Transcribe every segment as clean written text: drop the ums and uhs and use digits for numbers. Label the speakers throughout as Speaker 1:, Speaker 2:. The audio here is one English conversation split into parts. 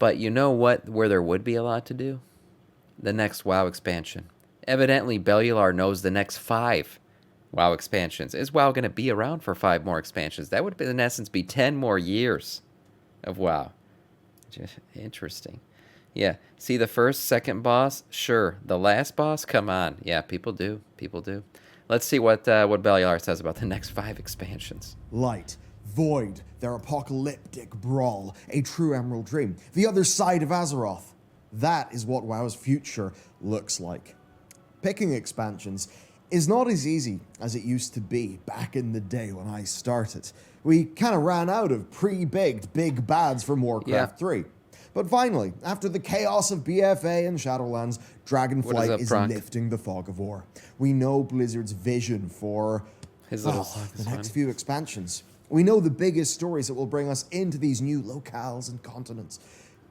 Speaker 1: But you know what? Where there would be a lot to do? The next WoW expansion. Evidently, Bellular knows the next 5 WoW expansions. Is WoW going to be around for 5 more expansions? That would, in essence, be 10 more years of WoW. Just interesting. Yeah. See the first, second boss? Sure. The last boss? Come on. Yeah, people do. People do. Let's see what Bellular says about the next 5 expansions.
Speaker 2: Light, Void, their apocalyptic brawl, a true Emerald Dream, the other side of Azeroth. That is what WoW's future looks like. Picking expansions is not as easy as it used to be back in the day when I started. We kind of ran out of pre-baked big bads from Warcraft 3. But finally, after the chaos of BFA and Shadowlands, Dragonflight is lifting the fog of war. We know Blizzard's vision for the next few expansions. We know the biggest stories that will bring us into these new locales and continents.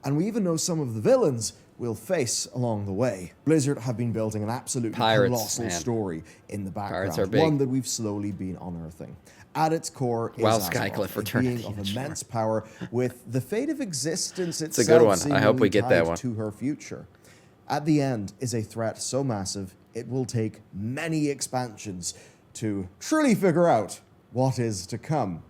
Speaker 2: And we even know some of the villains we'll face along the way. Blizzard have been building an absolutely colossal story in the background, one that we've slowly been unearthing. At its core is Azeroth, a being of immense power with the fate of existence itself.
Speaker 1: It's a good one. I hope we get that one.
Speaker 2: To her future. At the end is a threat so massive, it will take many expansions to truly figure out what is to come.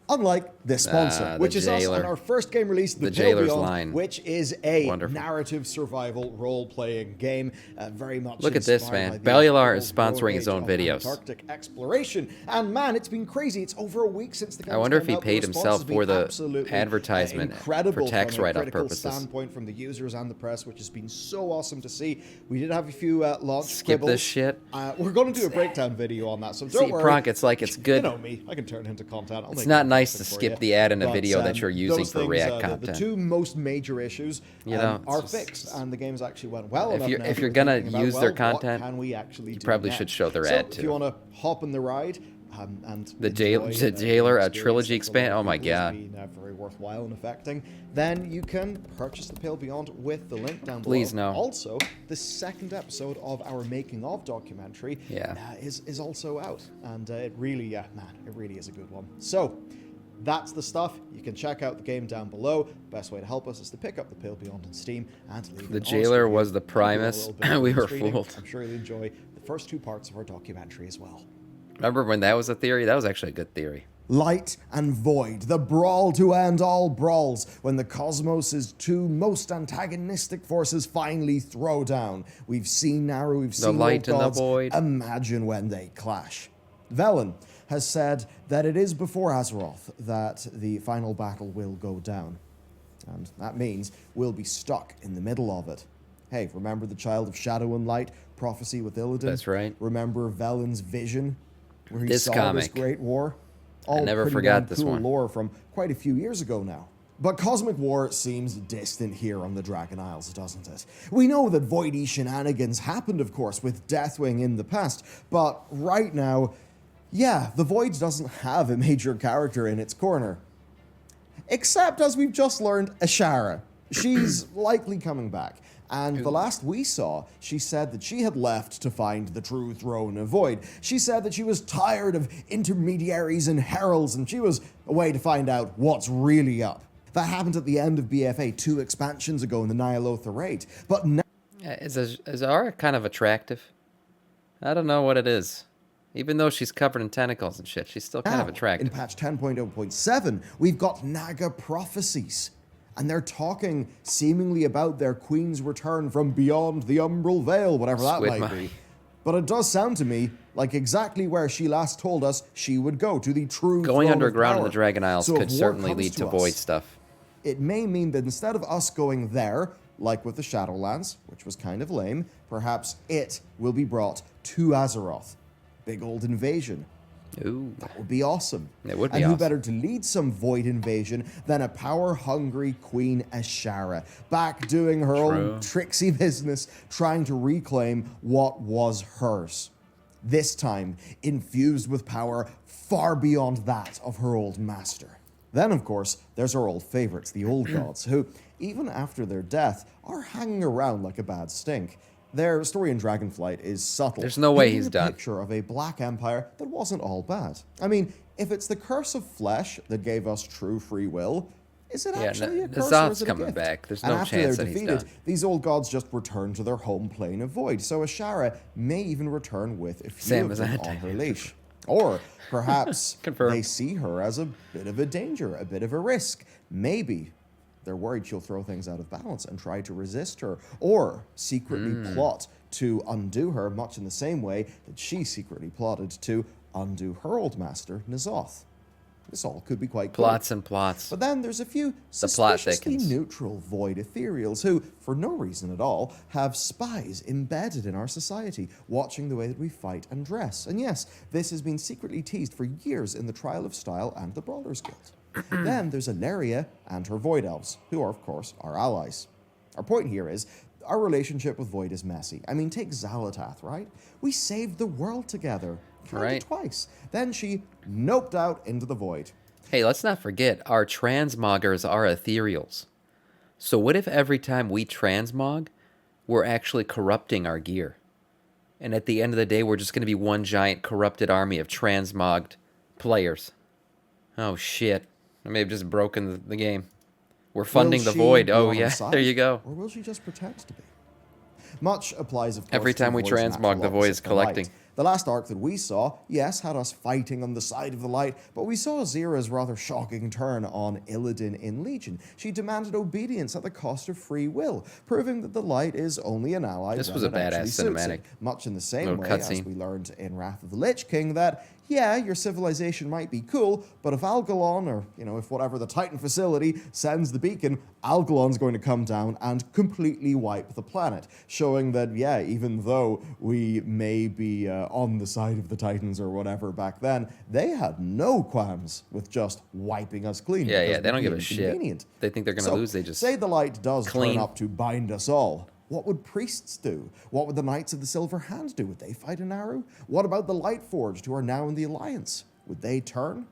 Speaker 2: Unlike this sponsor, which is us on our first game release, The Jailer's Line, which is a narrative survival role-playing game, very much.
Speaker 1: Look at this, man. Bellular is sponsoring his own videos.
Speaker 2: Antarctic exploration, and man, it's been crazy. It's over a week since the game.
Speaker 1: I wonder if he paid himself for the advertisement for tax write-off purposes.
Speaker 2: Standpoint from the users and the press, which has been so awesome to see. We did have a few launch
Speaker 1: skip this shit.
Speaker 2: We're going to do a breakdown video on that, so don't worry.
Speaker 1: Pronk, it's like it's good.
Speaker 2: You know me, I can turn it into content.
Speaker 1: It's not nice to skip the ad in a video that you're using for React content.
Speaker 2: The 2 most major issues are fixed, and the games actually went well enough.
Speaker 1: If you're gonna use their content, you probably should show their ad too.
Speaker 2: If you want to hop on the ride and
Speaker 1: the Jailer, a trilogy expand. Oh my god,
Speaker 2: been very worthwhile and affecting. Then you can purchase the Pale Beyond with the link down below.
Speaker 1: Please no.
Speaker 2: Also, the second episode of our making of documentary is also out, and it really, it really is a good one. So. That's the stuff. You can check out the game down below. Best way to help us is to pick up the Pale Beyond on Steam and leave
Speaker 1: The Jailer was the Primus. We were fooled.
Speaker 2: I'm sure you'll enjoy the first 2 parts of our documentary as well.
Speaker 1: Remember when that was a theory? That was actually a good theory.
Speaker 2: Light and Void, the brawl to end all brawls, when the cosmos' 2 most antagonistic forces finally throw down. We've seen Naru, we've seen
Speaker 1: the light and the void.
Speaker 2: Imagine when they clash. Velen has said that it is before Azeroth that the final battle will go down. And that means we'll be stuck in the middle of it. Hey, remember the Child of Shadow and Light prophecy with Illidan?
Speaker 1: That's right.
Speaker 2: Remember Velen's vision where he saw this great war?
Speaker 1: I never forgot this one.
Speaker 2: Lore from quite a few years ago now. But Cosmic War seems distant here on the Dragon Isles, doesn't it? We know that voidy shenanigans happened, of course, with Deathwing in the past, but right now, yeah, the Void doesn't have a major character in its corner. Except, as we've just learned, Ashara. She's likely coming back. And the last we saw, she said that she had left to find the true throne of Void. She said that she was tired of intermediaries and heralds, and she was away to find out what's really up. That happened at the end of BFA 2 expansions ago in the Ny'alotha raid. But now...
Speaker 1: Is Aura kind of attractive? I don't know what it is. Even though she's covered in tentacles and shit, she's still kind of attractive.
Speaker 2: In patch 10.0.7, we've got Naga prophecies. And they're talking seemingly about their queen's return from beyond the Umbral Veil, whatever that might be. But it does sound to me like exactly where she last told us she would go, to the true
Speaker 1: Going underground in the Dragon Isles could certainly lead to Void stuff.
Speaker 2: It may mean that instead of us going there, like with the Shadowlands, which was kind of lame, perhaps it will be brought to Azeroth. Big old invasion.
Speaker 1: Ooh.
Speaker 2: That would be awesome.
Speaker 1: It would be
Speaker 2: awesome.
Speaker 1: And
Speaker 2: who better to lead some Void invasion than a power-hungry Queen Ashara, back doing her own tricksy business, trying to reclaim what was hers. This time, infused with power far beyond that of her old master. Then, of course, there's our old favorites, the Old Gods, who, even after their death, are hanging around like a bad stink. Their story in Dragonflight is subtle.
Speaker 1: There's no way he's done.
Speaker 2: A picture of a black empire that wasn't all bad. I mean, if it's the curse of flesh that gave us true free will, Is it
Speaker 1: Yeah,
Speaker 2: actually a
Speaker 1: the
Speaker 2: curse or is
Speaker 1: Zoth's
Speaker 2: it a
Speaker 1: coming
Speaker 2: gift?
Speaker 1: back. There's
Speaker 2: And
Speaker 1: no
Speaker 2: after
Speaker 1: chance
Speaker 2: they're
Speaker 1: that he's
Speaker 2: defeated,
Speaker 1: done.
Speaker 2: these old gods just return to their home plane of void. So Ashara may even return with a few
Speaker 1: Same
Speaker 2: of
Speaker 1: as
Speaker 2: them
Speaker 1: that.
Speaker 2: on her leash. Or perhaps
Speaker 1: Confirmed.
Speaker 2: they see her as a bit of a danger, a bit of a risk. Maybe they're worried she'll throw things out of balance and try to resist her, or secretly plot to undo her, much in the same way that she secretly plotted to undo her old master, N'Zoth. This all could be quite cool.
Speaker 1: Plots and plots.
Speaker 2: But then there's a few
Speaker 1: The plot
Speaker 2: suspiciously
Speaker 1: thickens.
Speaker 2: neutral void ethereals who, for no reason at all, have spies embedded in our society, watching the way that we fight and dress. And yes, this has been secretly teased for years in the Trial of Style and the Brawlers Guild. Then there's Ilaria and her Void Elves, who are, of course, our allies. Our point here is, our relationship with Void is messy. I mean, take Xalatath, right? We saved the world together.
Speaker 1: Right.
Speaker 2: Twice. Then she noped out into the Void.
Speaker 1: Hey, let's not forget, our transmoggers are ethereals. So what if every time we transmog, we're actually corrupting our gear? And at the end of the day, we're just going to be one giant corrupted army of transmogged players. Oh, shit. I may have just broken the game. We're funding the
Speaker 2: Will she
Speaker 1: void.
Speaker 2: be
Speaker 1: Oh,
Speaker 2: on our
Speaker 1: yeah,
Speaker 2: side,
Speaker 1: there you go.
Speaker 2: Or will she just pretend to be? Much applies, of course,
Speaker 1: Every
Speaker 2: to
Speaker 1: time we
Speaker 2: Void's
Speaker 1: transmog,
Speaker 2: natural
Speaker 1: the void is
Speaker 2: opposite, the light.
Speaker 1: collecting.
Speaker 2: The last arc that we saw, yes, had us fighting on the side of the light, but we saw Azira's rather shocking turn on Illidan in Legion. She demanded obedience at the cost of free will, proving that the light is only an ally.
Speaker 1: This
Speaker 2: when
Speaker 1: was a
Speaker 2: it actually
Speaker 1: badass
Speaker 2: suits
Speaker 1: cinematic.
Speaker 2: it. Much in the same
Speaker 1: Little
Speaker 2: way as
Speaker 1: cutscene.
Speaker 2: we learned in Wrath of the Lich King that, yeah, your civilization might be cool, but if Algalon, or, if whatever the Titan facility sends the beacon, Algalon's going to come down and completely wipe the planet, showing that, yeah, even though we may be on the side of the Titans or whatever back then, they had no qualms with just wiping us clean.
Speaker 1: Yeah,
Speaker 2: because
Speaker 1: they don't
Speaker 2: we'd
Speaker 1: give
Speaker 2: be
Speaker 1: a shit.
Speaker 2: inconvenient.
Speaker 1: They think they're going to lose, they just
Speaker 2: say the light does
Speaker 1: clean.
Speaker 2: turn up to bind us all. What would priests do? What would the Knights of the Silver Hand do? Would they fight in Aru? What about the Lightforged, who are now in the Alliance? Would they turn?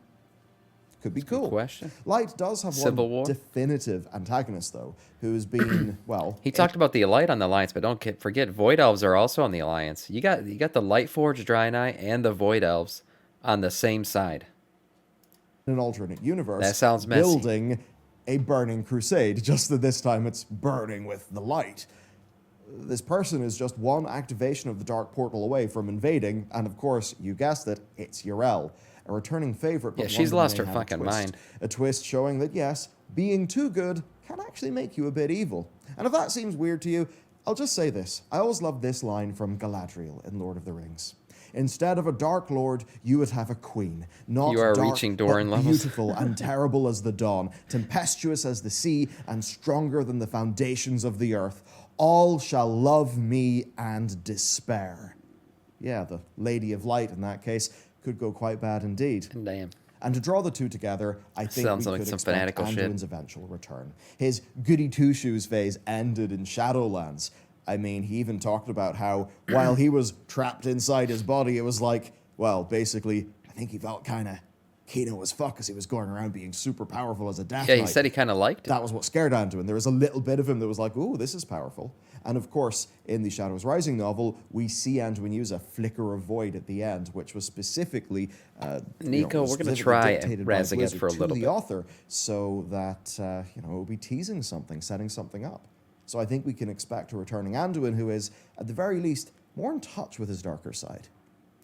Speaker 2: Could be cool.
Speaker 1: Good question.
Speaker 2: Light does have
Speaker 1: Civil
Speaker 2: one
Speaker 1: War?
Speaker 2: definitive antagonist, though, who's been, well...
Speaker 1: He talked about the Light on the Alliance, but don't forget, Void Elves are also on the Alliance. You got the Lightforged Draenei and the Void Elves on the same side.
Speaker 2: in an alternate universe,
Speaker 1: That sounds messy.
Speaker 2: building a burning crusade, just that this time it's burning with the light. This person is just one activation of the Dark Portal away from invading, and of course, you guessed it, it's Yrel, a returning favorite.
Speaker 1: Yeah,
Speaker 2: But
Speaker 1: she's
Speaker 2: one that
Speaker 1: lost
Speaker 2: may
Speaker 1: her
Speaker 2: have a
Speaker 1: fucking
Speaker 2: twist.
Speaker 1: mind.
Speaker 2: A twist showing that, yes, being too good can actually make you a bit evil. And if that seems weird to you, I'll just say this. I always loved this line from Galadriel in Lord of the Rings. Instead of a Dark Lord, you would have a queen. Not
Speaker 1: You are
Speaker 2: dark,
Speaker 1: reaching
Speaker 2: but
Speaker 1: Doran levels.
Speaker 2: beautiful and terrible as the dawn, tempestuous as the sea, and stronger than the foundations of the earth. All shall love me and despair. Yeah, the Lady of Light in that case could go quite bad indeed.
Speaker 1: Damn.
Speaker 2: And to draw the two together, I think
Speaker 1: Sounds
Speaker 2: we
Speaker 1: like
Speaker 2: could
Speaker 1: some
Speaker 2: expect
Speaker 1: fanatical shit.
Speaker 2: Anduin's eventual return. His goody two-shoes phase ended in Shadowlands. I mean, he even talked about how, while he was trapped inside his body, it was like, well, basically, I think he felt kind of keen as fuck as he was going around being super powerful as a Death
Speaker 1: Yeah,
Speaker 2: Knight.
Speaker 1: he said he kind of liked it.
Speaker 2: That was what scared Anduin. There was a little bit of him that was like, ooh, this is powerful. And of course, in the Shadows Rising novel, we see Anduin use a flicker of void at the end, which was specifically,
Speaker 1: Nico, we're gonna
Speaker 2: specifically
Speaker 1: try
Speaker 2: dictated by
Speaker 1: razzing it
Speaker 2: Blizzard
Speaker 1: for a
Speaker 2: to
Speaker 1: little
Speaker 2: the
Speaker 1: bit.
Speaker 2: author, so that it will be teasing something, setting something up. So I think we can expect a returning Anduin who is, at the very least, more in touch with his darker side.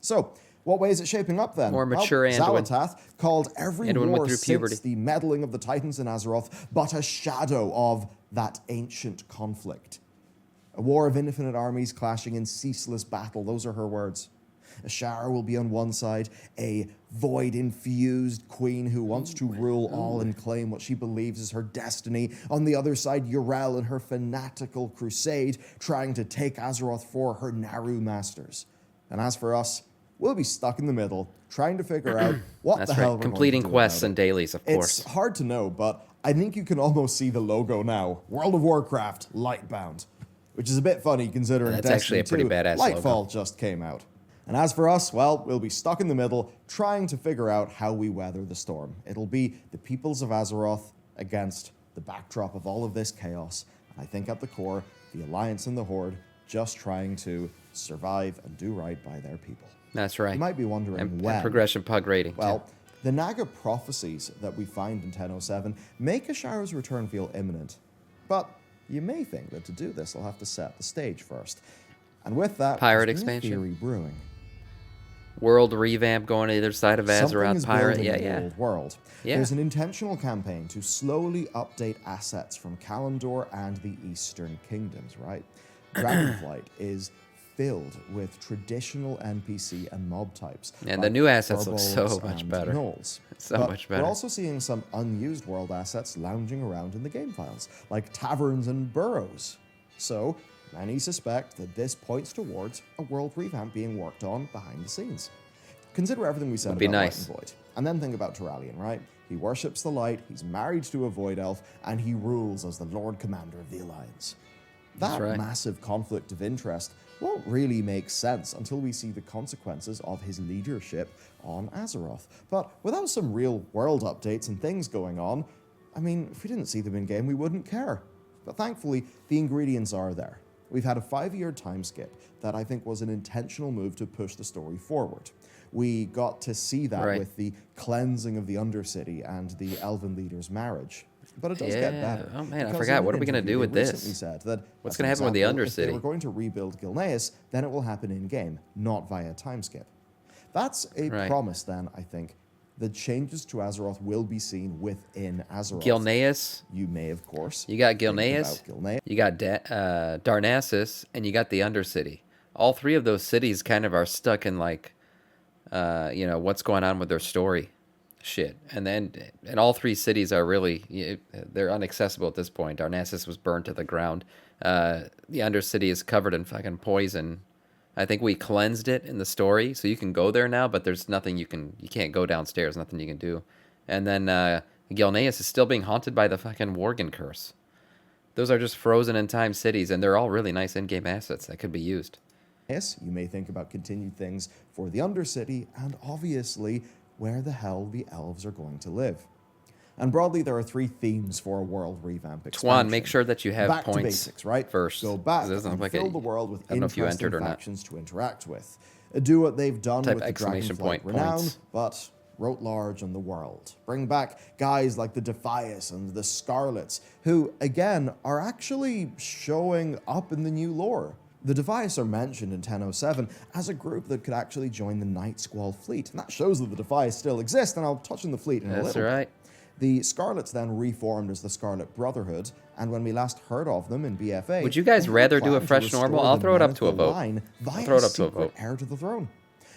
Speaker 2: So, what way is it shaping up then?
Speaker 1: More mature Anduin.
Speaker 2: Xalatath called every
Speaker 1: Anduin went
Speaker 2: war
Speaker 1: through
Speaker 2: since
Speaker 1: puberty.
Speaker 2: the meddling of the Titans in Azeroth but a shadow of that ancient conflict. A war of infinite armies clashing in ceaseless battle. Those are her words. Ashara will be on one side, a void-infused queen who wants to rule all and claim what she believes is her destiny. On the other side, Yrel and her fanatical crusade, trying to take Azeroth for her Naru masters. And as for us, we'll be stuck in the middle, trying to figure out what
Speaker 1: That's
Speaker 2: the hell
Speaker 1: right.
Speaker 2: we're
Speaker 1: Completing
Speaker 2: going to do
Speaker 1: quests
Speaker 2: about
Speaker 1: and
Speaker 2: it.
Speaker 1: dailies, of course.
Speaker 2: It's hard to know, but I think you can almost see the logo now. World of Warcraft, Lightbound. Which is a bit funny considering
Speaker 1: That's
Speaker 2: Destiny
Speaker 1: actually a pretty
Speaker 2: 2,
Speaker 1: badass
Speaker 2: Lightfall
Speaker 1: logo.
Speaker 2: just came out. And as for us, well, we'll be stuck in the middle, trying to figure out how we weather the storm. It'll be the peoples of Azeroth against the backdrop of all of this chaos. And I think at the core, the Alliance and the Horde just trying to survive and do right by their people.
Speaker 1: That's right.
Speaker 2: You might be wondering
Speaker 1: and
Speaker 2: when.
Speaker 1: progression pug rating.
Speaker 2: Well,
Speaker 1: too.
Speaker 2: The Naga prophecies that we find in 1007 make Asharo's return feel imminent. But you may think that to do this, I'll have to set the stage first. And with that,
Speaker 1: Pirate
Speaker 2: there's been a
Speaker 1: expansion?
Speaker 2: theory brewing.
Speaker 1: World revamp going to either side of
Speaker 2: Something
Speaker 1: Azeroth.
Speaker 2: is
Speaker 1: Pirate.
Speaker 2: building
Speaker 1: Yeah,
Speaker 2: in the
Speaker 1: yeah.
Speaker 2: old world.
Speaker 1: Yeah.
Speaker 2: There's an intentional campaign to slowly update assets from Kalimdor and the Eastern Kingdoms, right? Dragonflight is filled with traditional NPC and mob types.
Speaker 1: And
Speaker 2: like
Speaker 1: the new assets look
Speaker 2: kobolds
Speaker 1: so much
Speaker 2: and
Speaker 1: better.
Speaker 2: gnolls.
Speaker 1: So
Speaker 2: But
Speaker 1: much better.
Speaker 2: We're also seeing some unused world assets lounging around in the game files, like taverns and burrows. So, many suspect that this points towards a world revamp being worked on behind the scenes. Consider everything we said
Speaker 1: Would be
Speaker 2: about
Speaker 1: nice.
Speaker 2: Light and Void. And then think about Turallion, right? He worships the light, he's married to a Void Elf, and he rules as the Lord Commander of the Alliance. That
Speaker 1: That's right.
Speaker 2: massive conflict of interest won't really make sense until we see the consequences of his leadership on Azeroth. But without some real world updates and things going on, I mean, if we didn't see them in-game, we wouldn't care. But thankfully, the ingredients are there. We've had a 5-year time skip that I think was an intentional move to push the story forward. We got to see that
Speaker 1: Right.
Speaker 2: with the cleansing of the Undercity and the Elven leader's marriage. But it does get
Speaker 1: Yeah.
Speaker 2: better.
Speaker 1: Oh, man, I
Speaker 2: because
Speaker 1: forgot.
Speaker 2: in
Speaker 1: What
Speaker 2: an
Speaker 1: are we gonna
Speaker 2: interview,
Speaker 1: do with
Speaker 2: they
Speaker 1: this?
Speaker 2: recently said that,
Speaker 1: What's
Speaker 2: as
Speaker 1: gonna
Speaker 2: an
Speaker 1: happen with the
Speaker 2: example, If they
Speaker 1: Undercity?
Speaker 2: were going to rebuild Gilneas, then it will happen in-game, not via time skip. That's a
Speaker 1: Right.
Speaker 2: promise then, I think. The changes to Azeroth will be seen within Azeroth.
Speaker 1: Gilneas.
Speaker 2: You may, of course.
Speaker 1: You got
Speaker 2: think
Speaker 1: Gilneas.
Speaker 2: about Gilneas.
Speaker 1: You got Darnassus, and you got the Undercity. All three of those cities kind of are stuck in like, what's going on with their story, shit. And all three cities are really they're inaccessible at this point. Darnassus was burned to the ground. The Undercity is covered in fucking poison. I think we cleansed it in the story, so you can go there now, but there's nothing you can't go downstairs. Nothing you can do. And then Gilneas is still being haunted by the fucking Worgen curse. Those are just frozen in time cities, and they're all really nice in-game assets that could be used.
Speaker 2: You may think about continued things for the Undercity, and obviously, where the hell the elves are going to live. And broadly, there are 3 themes for a world revamp expansion.
Speaker 1: Twan, make sure that you have
Speaker 2: back
Speaker 1: points
Speaker 2: to basics, right?
Speaker 1: first.
Speaker 2: Go back
Speaker 1: 'Cause it doesn't
Speaker 2: and
Speaker 1: look like
Speaker 2: fill
Speaker 1: it-
Speaker 2: the world with
Speaker 1: I don't know if you
Speaker 2: interesting
Speaker 1: entered or not.
Speaker 2: factions to interact with. Do what they've done
Speaker 1: Type
Speaker 2: with the
Speaker 1: exclamation
Speaker 2: Dragonflight
Speaker 1: point
Speaker 2: renown,
Speaker 1: points.
Speaker 2: but wrote large on the world. Bring back guys like the Defias and the Scarlets, who, again, are actually showing up in the new lore. The Defias are mentioned in 1007 as a group that could actually join the Night Squall fleet, and that shows that the Defias still exist, and I'll touch on the fleet in a
Speaker 1: That's
Speaker 2: little
Speaker 1: right.
Speaker 2: bit. The Scarlets then reformed as the Scarlet Brotherhood, and when we last heard of them in BFA...
Speaker 1: Would you guys
Speaker 2: they had
Speaker 1: rather do a
Speaker 2: planned to
Speaker 1: fresh
Speaker 2: restore
Speaker 1: normal?
Speaker 2: the
Speaker 1: I'll throw it
Speaker 2: men
Speaker 1: up
Speaker 2: of
Speaker 1: to a
Speaker 2: the
Speaker 1: vote.
Speaker 2: line
Speaker 1: I'll
Speaker 2: via
Speaker 1: throw it up to a
Speaker 2: secret
Speaker 1: vote.
Speaker 2: heir to the throne.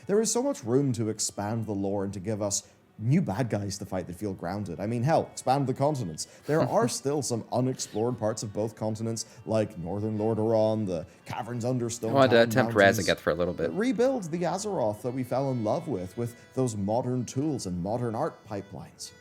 Speaker 2: There is so much room to expand the lore and to give us new bad guys to fight that feel grounded. I mean, hell, expand the continents. There are still some unexplored parts of both continents, like Northern Lordaeron, the caverns under Stone
Speaker 1: I wanted to
Speaker 2: Town
Speaker 1: attempt
Speaker 2: Mountains.
Speaker 1: Razageth for a little bit.
Speaker 2: Rebuild the Azeroth that we fell in love with those modern tools and modern art pipelines.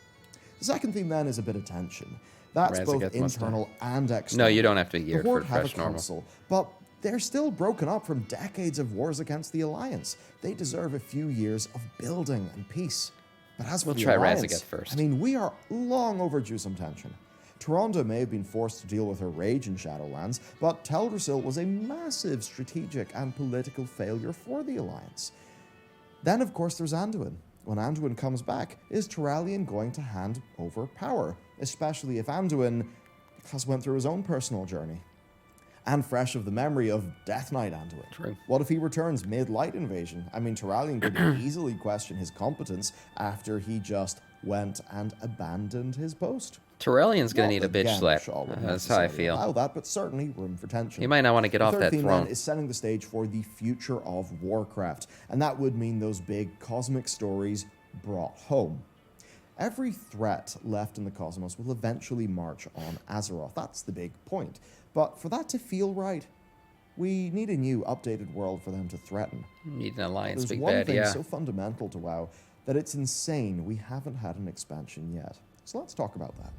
Speaker 2: The second theme then is a bit of tension. That's both
Speaker 1: Razageth must
Speaker 2: internal and external.
Speaker 1: No, you don't have to be geared
Speaker 2: The
Speaker 1: for
Speaker 2: Horde have
Speaker 1: fresh
Speaker 2: a
Speaker 1: normal.
Speaker 2: council, but they're still broken up from decades of wars against the Alliance. They deserve a few years of building and peace. But as for
Speaker 1: We'll
Speaker 2: the
Speaker 1: try
Speaker 2: Alliance,
Speaker 1: Razageth first.
Speaker 2: I mean, we are long overdue some tension. Tyrande may have been forced to deal with her rage in Shadowlands, but Teldrassil was a massive strategic and political failure for the Alliance. Then, of course, there's Anduin. When Anduin comes back, is Turallion going to hand over power? Especially if Anduin has went through his own personal journey. And fresh of the memory of Death Knight Anduin.
Speaker 1: True.
Speaker 2: What if he returns mid-Light Invasion? I mean, Turallion could easily question his competence after he just went and abandoned his post.
Speaker 1: Turellion's going
Speaker 2: Not
Speaker 1: to need a
Speaker 2: that
Speaker 1: bitch
Speaker 2: Gen
Speaker 1: slap.
Speaker 2: Shaw would
Speaker 1: That's how I
Speaker 2: necessarily
Speaker 1: feel.
Speaker 2: allow that, but certainly room for tension.
Speaker 1: He might not want to get
Speaker 2: The
Speaker 1: off
Speaker 2: third
Speaker 1: that
Speaker 2: theme
Speaker 1: throne.
Speaker 2: then is setting the stage for the future of Warcraft, and that would mean those big cosmic stories brought home. Every threat left in the cosmos will eventually march on Azeroth. That's the big point. But for that to feel right, we need a new, updated world for them to threaten.
Speaker 1: Need an alliance,
Speaker 2: There's
Speaker 1: big
Speaker 2: one
Speaker 1: bad,
Speaker 2: thing
Speaker 1: yeah.
Speaker 2: so fundamental to WoW that it's insane we haven't had an expansion yet. So let's talk about that.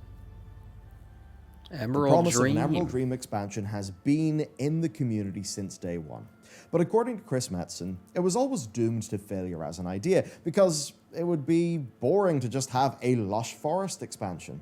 Speaker 2: The
Speaker 1: Emerald
Speaker 2: promise of
Speaker 1: Dream.
Speaker 2: an Emerald Dream expansion has been in the community since day one. But according to Chris Metzen, it was always doomed to failure as an idea, because it would be boring to just have a lush forest expansion.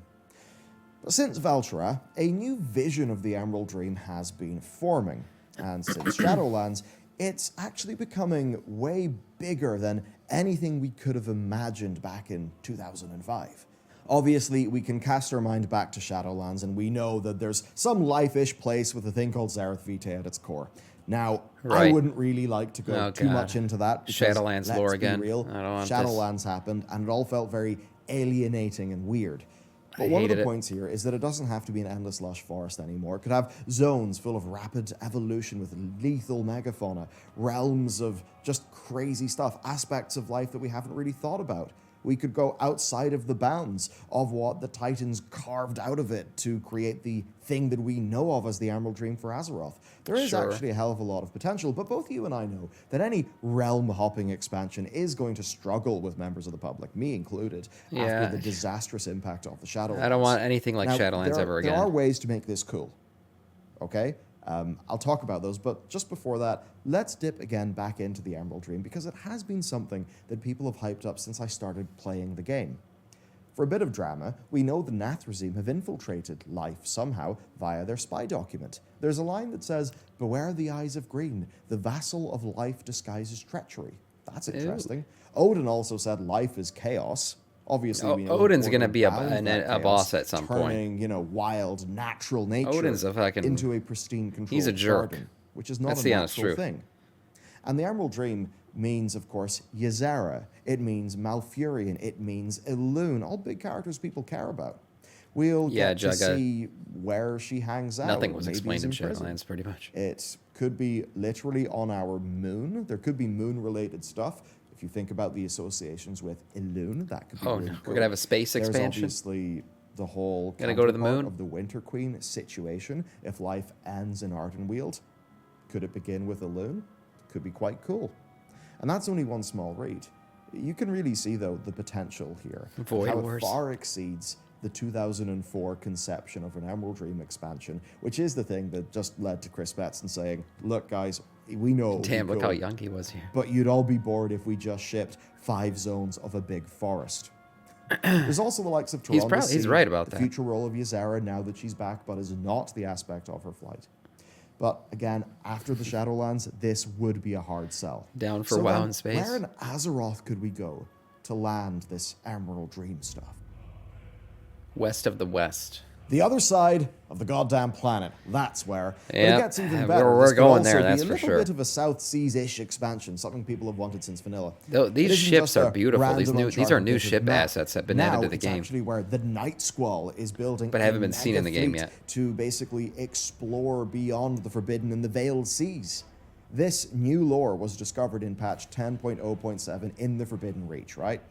Speaker 2: But since Valtra, a new vision of the Emerald Dream has been forming, and since Shadowlands, it's actually becoming way bigger than anything we could have imagined back in 2005. Obviously, we can cast our mind back to Shadowlands, and we know that there's some life-ish place with a thing called Zareth Vitae at its core. Now, I
Speaker 1: Right.
Speaker 2: wouldn't really like to go too
Speaker 1: God.
Speaker 2: much into that. Because,
Speaker 1: Shadowlands
Speaker 2: let's
Speaker 1: lore
Speaker 2: be
Speaker 1: again.
Speaker 2: real,
Speaker 1: I don't want
Speaker 2: Shadowlands happened, and it all felt very alienating and weird. But one of
Speaker 1: hated
Speaker 2: the
Speaker 1: it.
Speaker 2: points here is that it doesn't have to be an endless lush forest anymore. It could have zones full of rapid evolution with lethal megafauna, realms of just crazy stuff, aspects of life that we haven't really thought about. We could go outside of the bounds of what the Titans carved out of it to create the thing that we know of as the Emerald Dream for Azeroth. There is
Speaker 1: Sure.
Speaker 2: actually a hell of a lot of potential, but both you and I know that any realm-hopping expansion is going to struggle with members of the public, me included,
Speaker 1: Yeah.
Speaker 2: after the disastrous impact of the Shadowlands.
Speaker 1: I don't want anything like
Speaker 2: Now,
Speaker 1: Shadowlands ever again.
Speaker 2: There are ways to make this cool, okay? I'll talk about those, but just before that, let's dip again back into the Emerald Dream because it has been something that people have hyped up since I started playing the game. For a bit of drama, we know the Nathrezim have infiltrated life somehow via their spy document. There's a line that says, "Beware the eyes of green, the vassal of life disguises treachery." That's interesting. Odin also said life is chaos. Obviously, we know
Speaker 1: Odin's
Speaker 2: that
Speaker 1: going to
Speaker 2: Odin
Speaker 1: be a
Speaker 2: bound that chaos,
Speaker 1: boss at some point.
Speaker 2: turning, wild, natural nature
Speaker 1: Odin's a fucking-
Speaker 2: into a pristine, controlled
Speaker 1: he's a jerk.
Speaker 2: garden, which is not
Speaker 1: That's
Speaker 2: a
Speaker 1: the honest
Speaker 2: natural
Speaker 1: truth.
Speaker 2: thing. And the Emerald Dream means, of course, Ysera. It means Malfurion. It means Elune. All big characters people care about. We'll get to
Speaker 1: Jugga.
Speaker 2: see where she hangs out.
Speaker 1: Nothing was
Speaker 2: Maybe
Speaker 1: explained in
Speaker 2: he's prison.
Speaker 1: Shadowlands, pretty much.
Speaker 2: It could be literally on our moon. There could be moon-related stuff. If you think about the associations with Elune, that could be
Speaker 1: Oh,
Speaker 2: really
Speaker 1: no.
Speaker 2: cool.
Speaker 1: We're gonna have a space
Speaker 2: There's
Speaker 1: expansion?
Speaker 2: obviously the whole
Speaker 1: Gonna go to the
Speaker 2: counterpart
Speaker 1: moon?
Speaker 2: of the Winter Queen situation. If life ends in Ardenweald, could it begin with Elune? Could be quite cool. And that's only one small read. You can really see, though, the potential here. and
Speaker 1: Void
Speaker 2: how
Speaker 1: Wars.
Speaker 2: it far exceeds the 2004 conception of an Emerald Dream expansion, which is the thing that just led to Chris Betson saying, "Look, guys, we know it would be
Speaker 1: Damn, look
Speaker 2: cool,
Speaker 1: how young he was here.
Speaker 2: but you'd all be bored if we just shipped 5 zones of a big forest." There's also the likes of Tyrande
Speaker 1: He's right about
Speaker 2: the
Speaker 1: that.
Speaker 2: future role of Ysera now that she's back, but is not the aspect of her flight. But again, after the Shadowlands, this would be a hard sell.
Speaker 1: Down for
Speaker 2: So
Speaker 1: WoW
Speaker 2: then,
Speaker 1: in space.
Speaker 2: where in Azeroth could we go to land this Emerald Dream stuff?
Speaker 1: West of the West.
Speaker 2: The other side of the goddamn planet. That's where. But
Speaker 1: Yep.
Speaker 2: it gets even
Speaker 1: We're-
Speaker 2: better.
Speaker 1: we're
Speaker 2: This could
Speaker 1: going
Speaker 2: also
Speaker 1: there,
Speaker 2: be
Speaker 1: that's
Speaker 2: a
Speaker 1: for
Speaker 2: little
Speaker 1: sure.
Speaker 2: bit of a South Seas-ish expansion, something people have wanted since vanilla.
Speaker 1: Though
Speaker 2: It
Speaker 1: these
Speaker 2: isn't
Speaker 1: ships
Speaker 2: just
Speaker 1: are
Speaker 2: a
Speaker 1: beautiful. These
Speaker 2: random
Speaker 1: are
Speaker 2: uncharted
Speaker 1: new
Speaker 2: bit of
Speaker 1: ship
Speaker 2: map.
Speaker 1: assets that have been
Speaker 2: Now
Speaker 1: added to the
Speaker 2: it's
Speaker 1: game.
Speaker 2: actually where the Night Squall is building,
Speaker 1: But
Speaker 2: a
Speaker 1: haven't been seen in the
Speaker 2: mega
Speaker 1: game
Speaker 2: fleet
Speaker 1: yet.
Speaker 2: to basically explore beyond the Forbidden and the Veiled Seas. This new lore was discovered in patch 10.0.7 in the Forbidden Reach, right?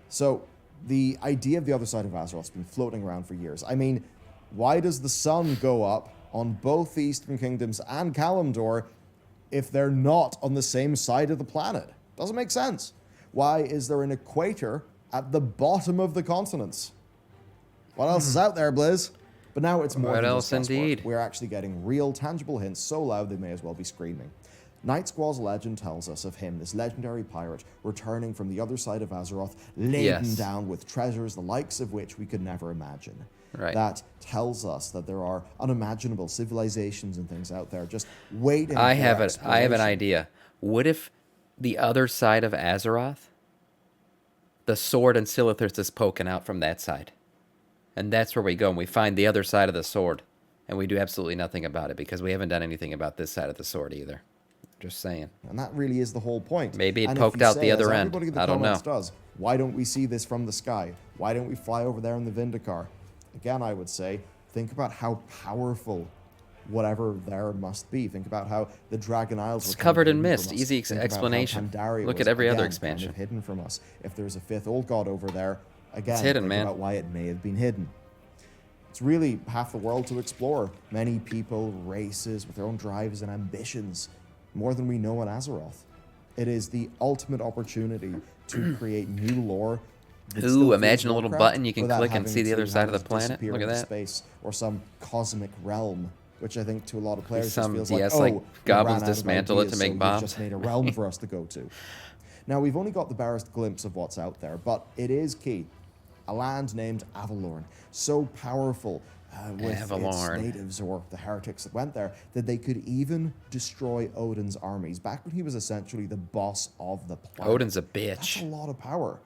Speaker 2: So the idea of the other side of Azeroth's been floating around for years. I mean, why does the sun go up on both the Eastern Kingdoms and Kalimdor if they're not on the same side of the planet? Doesn't make sense. Why is there an equator at the bottom of the continents? What else is out there, Blizz? But now it's more
Speaker 1: What
Speaker 2: than
Speaker 1: else
Speaker 2: just guesswork.
Speaker 1: indeed?
Speaker 2: We're actually getting real, tangible hints so loud they may as well be screaming. Night Squall's legend tells us of him, this legendary pirate, returning from the other side of Azeroth, laden
Speaker 1: Yes.
Speaker 2: down with treasures the likes of which we could never imagine.
Speaker 1: Right.
Speaker 2: That tells us that there are unimaginable civilizations and things out there just waiting
Speaker 1: I
Speaker 2: for
Speaker 1: have an
Speaker 2: exploration.
Speaker 1: idea. What if the other side of Azeroth, the sword and Silithris is poking out from that side, and that's where we go and we find the other side of the sword, and we do absolutely nothing about it because we haven't done anything about this side of the sword either. Just saying.
Speaker 2: And that really is the whole point.
Speaker 1: Maybe it
Speaker 2: And if
Speaker 1: poked
Speaker 2: you
Speaker 1: out
Speaker 2: say,
Speaker 1: the
Speaker 2: as
Speaker 1: other end.
Speaker 2: everybody in the
Speaker 1: I don't
Speaker 2: comments
Speaker 1: know.
Speaker 2: does, why don't we see this from the sky? Why don't we fly over there in the Vindicar? Again, I would say, think about how powerful whatever there must be. Think about how the Dragon Isles
Speaker 1: It's
Speaker 2: were kind of
Speaker 1: covered in
Speaker 2: hidden
Speaker 1: mist.
Speaker 2: from us.
Speaker 1: Easy
Speaker 2: Think about how
Speaker 1: explanation.
Speaker 2: Pandaria
Speaker 1: Look
Speaker 2: was,
Speaker 1: at every other
Speaker 2: again,
Speaker 1: expansion.
Speaker 2: kind of hidden from us. If there's a fifth old god over there, again,
Speaker 1: hidden,
Speaker 2: think
Speaker 1: man.
Speaker 2: about why it may have been hidden. It's really half the world to explore. Many people, races with their own drives and ambitions, more than we know in Azeroth. It is the ultimate opportunity to create new lore. that
Speaker 1: Ooh,
Speaker 2: still feels
Speaker 1: imagine a little
Speaker 2: Warcraft
Speaker 1: button you can
Speaker 2: without
Speaker 1: click and
Speaker 2: having
Speaker 1: see the
Speaker 2: to
Speaker 1: other side of
Speaker 2: have
Speaker 1: the
Speaker 2: it
Speaker 1: planet.
Speaker 2: disappear
Speaker 1: Look at
Speaker 2: into
Speaker 1: that.
Speaker 2: Space or some cosmic realm, which I think to a lot of players just
Speaker 1: Some
Speaker 2: feels
Speaker 1: DS,
Speaker 2: like,
Speaker 1: like,
Speaker 2: oh, we
Speaker 1: goblins
Speaker 2: ran out of
Speaker 1: dismantle it
Speaker 2: ideas,
Speaker 1: to make
Speaker 2: so
Speaker 1: bombs.
Speaker 2: You've just made a realm for us to go to. Now, we've only got the barest glimpse of what's out there, but it is key. A land named Avalorn, so powerful, with its
Speaker 1: Avalorn.
Speaker 2: natives or the heretics that went there, that they could even destroy Odin's armies back when he was essentially the boss of the planet.
Speaker 1: Odin's a
Speaker 2: That's a
Speaker 1: bitch.
Speaker 2: lot of power.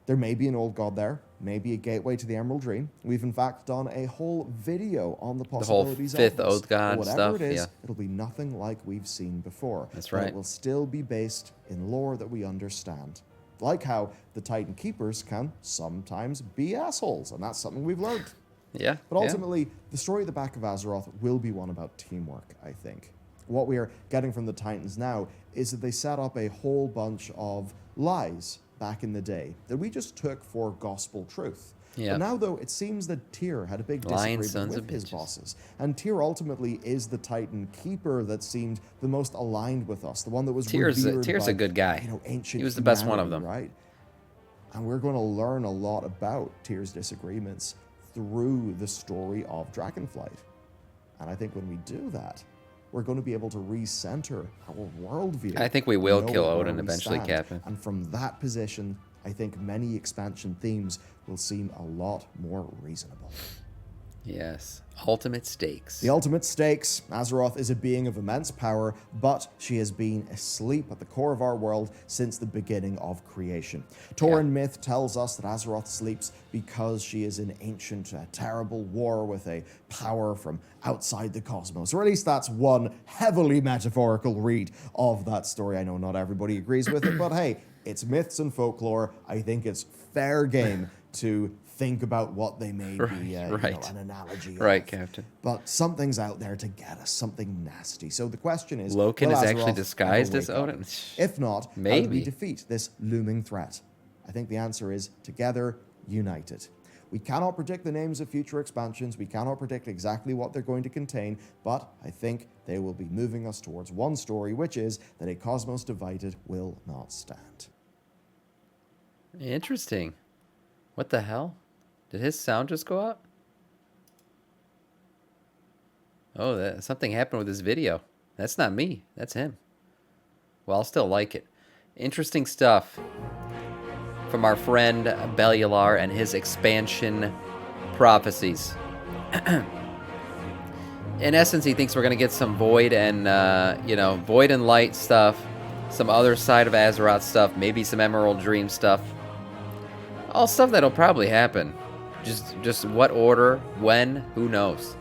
Speaker 2: There may be an old god there, maybe a gateway to the Emerald Dream. We've in fact done a whole video on the
Speaker 1: whole
Speaker 2: possibilities of
Speaker 1: fifth
Speaker 2: this.
Speaker 1: old god
Speaker 2: But whatever
Speaker 1: stuff,
Speaker 2: it is,
Speaker 1: yeah.
Speaker 2: it'll be nothing like we've seen before.
Speaker 1: That's
Speaker 2: But
Speaker 1: right.
Speaker 2: it will still be based in lore that we understand. Like how the Titan Keepers can sometimes be assholes, and that's something we've learned.
Speaker 1: Yeah.
Speaker 2: But ultimately, the story at the back of Azeroth will be one about teamwork, I think. What we are getting from the Titans now is that they set up a whole bunch of lies back in the day that we just took for gospel truth.
Speaker 1: Yeah.
Speaker 2: But now, though, it seems that Tyr had a big
Speaker 1: Lying
Speaker 2: disagreement
Speaker 1: sons
Speaker 2: with
Speaker 1: of
Speaker 2: his
Speaker 1: bitches.
Speaker 2: bosses. And Tyr ultimately is the Titan Keeper that seemed the most aligned with us, the one that was
Speaker 1: Tyr's
Speaker 2: revered
Speaker 1: a
Speaker 2: by,
Speaker 1: good guy.
Speaker 2: you know, ancient
Speaker 1: He was the best one of
Speaker 2: humanity,
Speaker 1: them.
Speaker 2: right? And we're going to learn a lot about Tyr's disagreements through the story of Dragonflight. And I think when we do that, we're going to be able to recenter our worldview.
Speaker 1: I think we will
Speaker 2: know
Speaker 1: kill
Speaker 2: where
Speaker 1: Odin
Speaker 2: we
Speaker 1: eventually,
Speaker 2: stand.
Speaker 1: Captain.
Speaker 2: And from that position, I think many expansion themes will seem a lot more reasonable.
Speaker 1: Yes. Ultimate stakes.
Speaker 2: The ultimate stakes. Azeroth is a being of immense power, but she has been asleep at the core of our world since the beginning of creation. Tauren myth tells us that Azeroth sleeps because she is in ancient, terrible war with a power from outside the cosmos. Or at least that's one heavily metaphorical read of that story. I know not everybody agrees with it, but hey, it's myths and folklore. I think it's fair game to think about what they may be, an analogy
Speaker 1: Right,
Speaker 2: of.
Speaker 1: Captain.
Speaker 2: But something's out there to get us, something nasty. So the question is,
Speaker 1: Loken
Speaker 2: will
Speaker 1: is actually
Speaker 2: Azeroth
Speaker 1: disguised
Speaker 2: ever
Speaker 1: as
Speaker 2: wake up?
Speaker 1: Odin?
Speaker 2: If not, how do we
Speaker 1: Maybe.
Speaker 2: defeat this looming threat? I think the answer is together, united. We cannot predict the names of future expansions. We cannot predict exactly what they're going to contain, but I think they will be moving us towards one story, which is that a cosmos divided will not stand.
Speaker 1: Interesting. What the hell? Did his sound just go out? Oh, something happened with his video. That's not me. That's him. Well, I'll still like it. Interesting stuff from our friend Bellular and his expansion prophecies. In essence, he thinks we're going to get some Void and, Void and Light stuff, some other side of Azeroth stuff, maybe some Emerald Dream stuff. All stuff that'll probably happen. Just what order, when, who knows.